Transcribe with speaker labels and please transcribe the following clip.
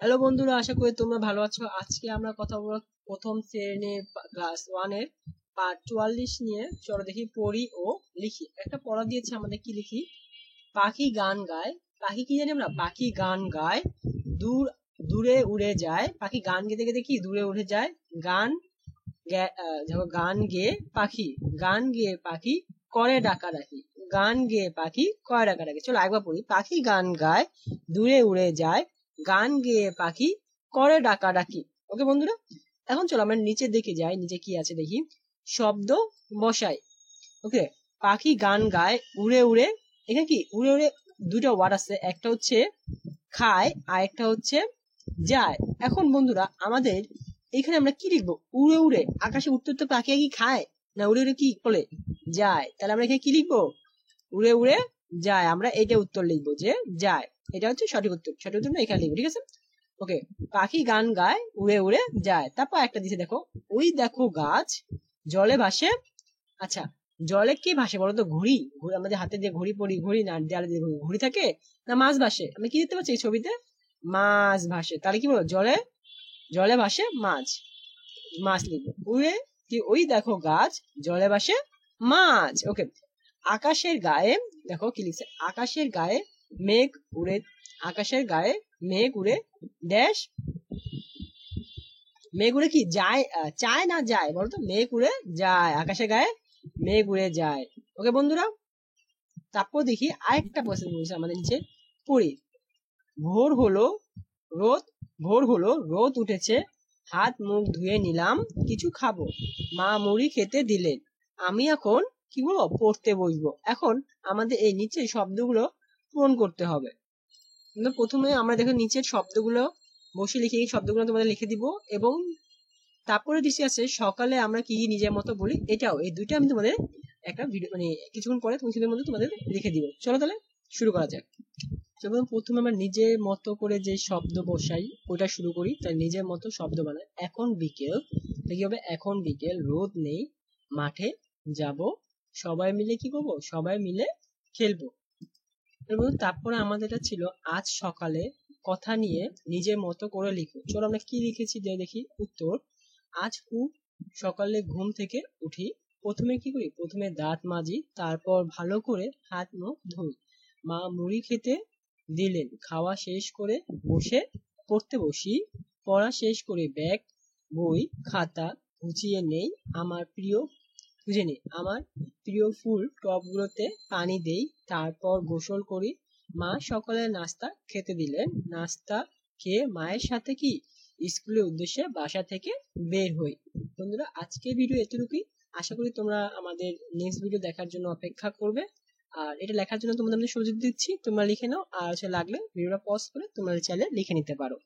Speaker 1: Hello বন্ধুরা, আশা করি তোমরা ভালো আছো। আজকে আমরা কথা বলবো প্রথম শ্রেণীর ক্লাস 1 এর পার্ট 44 নিয়ে। চলো দেখি পড়ি ও লিখি। একটা পড়া দিয়েছে আমাদের, কি লিখি? পাখি গান গায়। পাখি কি জানি আমরা? পাখি গান গায়, দূর দূরে উড়ে যায়। পাখি গান গেতে গেতে কি দূরে উড়ে যায়। গান দেখো, গান গেয়ে পাখি, গান গেয়ে পাখি করে ডাকাডাকি। গান গেয়ে পাখি করে ডাকাডাকি। চলো একবার পড়ি। পাখি গান গায়, দূরে উড়ে যায়, গান গেয়ে পাখি করে ডাকাডাকি। ওকে বন্ধুরা, এখন চলো আমরা নিচের দিকে যাই। নিচে কি আছে দেখি। শব্দ বসাই। ওকে, পাখি গান গায় উড়ে উড়ে। এখানে কি উড়ে উড়ে দুইটা ওয়ার্ড আছে, একটা হচ্ছে খায় আর একটা হচ্ছে যায়। এখন বন্ধুরা আমাদের এখানে আমরা কি লিখবো? উড়ে উড়ে আকাশে উঠতে উঠতে পাখি কি খায় না উড়ে উড়ে কি বলে যায়? তাহলে আমরা এখানে কি লিখবো? উড়ে উড়ে যায়। আমরা এটা উত্তর লিখবো যে যায়। এটা হচ্ছে সঠিক উত্তর। সঠিক উত্তর না এখানে লিখবো, ঠিক আছে? ওকে, পাখি গান গায় উড়ে উড়ে যায়। তারপর একটা দিছে দেখো, ওই দেখো গাছ জলে ভাসে। আচ্ছা, জলে কি ভাসে বলো তো? ঘুড়ি। আমাদের হাতে দিয়ে ঘুড়ি পড়ি, ঘুড়ি না দেয়ালে দিয়ে ঘুড়ি থাকে না? মাছ ভাসে। আমি কি দেখতে পাচ্ছি এই ছবিতে? মাছ ভাসে। তাহলে কি বলো? জলে জলে ভাসে মাছ। মাছ লিখবো। উড়ে কি ওই দেখো গাছ জলে ভাসে মাছ। ওকে, আকাশের গায়ে দেখো কি লিখছে। আকাশের গায়ে মেঘ উড়ে। আকাশের গায়ে মেঘ উড়ে ড্যাশ। মেঘ উড়ে কি যায়? চায় না যায় বলতো? মেঘ উড়ে যায়। আকাশের গায়ে মেঘ উড়ে যায়। ওকে বন্ধুরা, তারপর দেখি আরেকটা প্রশ্ন বলছে আমাদের নিচে। পড়ি। ভোর হলো রোদ, ভোর হলো রোদ উঠেছে, হাত মুখ ধুয়ে নিলাম, কিছু খাবো, মা মুড়ি খেতে দিলেন, আমি এখন কি বলবো? পড়তে বসবো। এখন আমাদের এই নিচের শব্দগুলো পূরণ করতে হবে। কিন্তু প্রথমে আমরা দেখো নিচের শব্দগুলো বসে লিখে, এই শব্দগুলো তোমাদের লিখে দিব। এবং তারপরে দিচ্ছি আছে সকালে আমরা কি নিজের মতো বলি। এটাও, এই দুইটা আমি তোমাদের একটা ভিডিও মানে কিছুক্ষণ পরে তোমাদের মধ্যে তোমাদের লিখে দিব। চলো তাহলে শুরু করা যাক। যেমন প্রথমে আমরা নিজের মতো করে যে শব্দ বসাই ওটা শুরু করি। তাই নিজের মতো শব্দ বানাই। এখন বিকেল, কি হবে? এখন বিকেল, রোদ নেই, মাঠে যাব, সবাই মিলে কি করবো? সবাই মিলে খেলবো। এবং তারপরে আমাদের এটা ছিল আজ সকালে, কথা নিয়ে নিজের মতো করে লিখো। চলো আমরা কি লিখেছি দেখি উত্তর। আজ খুব সকালে ঘুম থেকে উঠি, প্রথমে কি করি? প্রথমে দাঁত মাজি, তারপর ভালো করে হাত মুখ ধুই, মা মুড়ি খেতে দিলেন, খাওয়া শেষ করে বসে পড়তে বসি, পড়া শেষ করে ব্যাগ বই খাতা গুছিয়ে নেই, আমার প্রিয় বুঝে নিই, আমার প্রিয় ফুল টবগুলোতে পানি দেই, তারপর গোসল করি, মা সকালে নাস্তা খেতে দিলেন, নাস্তা খেয়ে মায়ের সাথে কি স্কুলের উদ্দেশ্যে বাসা থেকে বের হই। বন্ধুরা, আজকের ভিডিও এতটুকুই। আশা করি তোমরা আমাদের নেক্সট ভিডিও দেখার জন্য অপেক্ষা করবে। আর এটা লেখার জন্য তোমাদের আমি সুযোগ দিচ্ছি, তোমরা লিখে নাও। আর লাগলে ভিডিওটা পজ করে তোমরা চাইলে লিখে নিতে পারো।